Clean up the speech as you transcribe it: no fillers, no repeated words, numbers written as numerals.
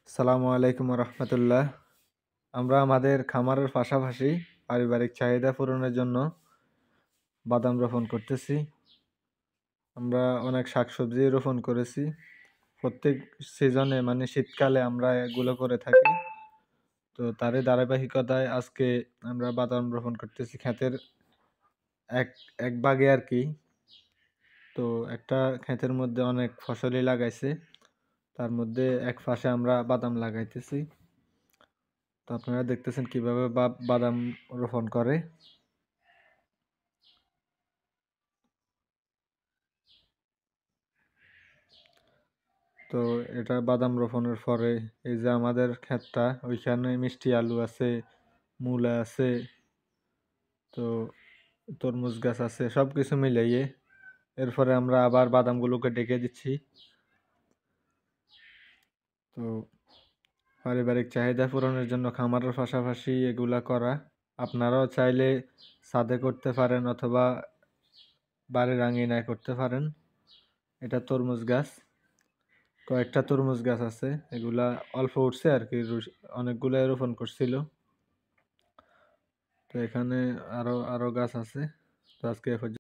আসসালামু আলাইকুম রহমতুল্লাহ। আমরা আমাদের খামারের পাশাপাশি পারিবারিক চাহিদা পূরণের জন্য বাদাম রোপণ করতেছি। আমরা অনেক শাকসবজি রোপণ করেছি। প্রত্যেক সিজনে মানে শীতকালে আমরা এগুলো করে থাকি। তো তারই ধারাবাহিকতায় আজকে আমরা বাদাম রোপণ করতেছি ক্ষেতের এক এক ভাগে আর কি। তো একটা ক্ষেতের মধ্যে অনেক ফসলই লাগাইছে, তার মধ্যে এক পাশে আমরা বাদাম লাগাইতেছি। তো আপনারা দেখতেছেন কিভাবে বাদাম রোপণ করে। তো এটা বাদাম রোপণের পরে এই যে আমাদের ক্ষেতটা, ওইখানে মিষ্টি আলু আছে, মূলা আছে, তো তরমুজ গাছ আছে, সবকিছু মিলাইয়ে এরপরে আমরা আবার বাদামগুলোকে ডেকে দিচ্ছি। তো পারিবারিক চাহিদা পূরণের জন্য খামারের পাশাপাশি এগুলা করা। আপনারাও চাইলে ছাদে করতে পারেন অথবা বাড়ির আঙিনায় করতে পারেন। এটা তরমুজ গাছ, কয়েকটা তরমুজ গাছ আছে, এগুলা অল্প উঠছে আর কি, অনেকগুলাই রোপণ করছিল। তো এখানে আরো আরো গাছ আছে। তো আজকে এ পর্যন্ত।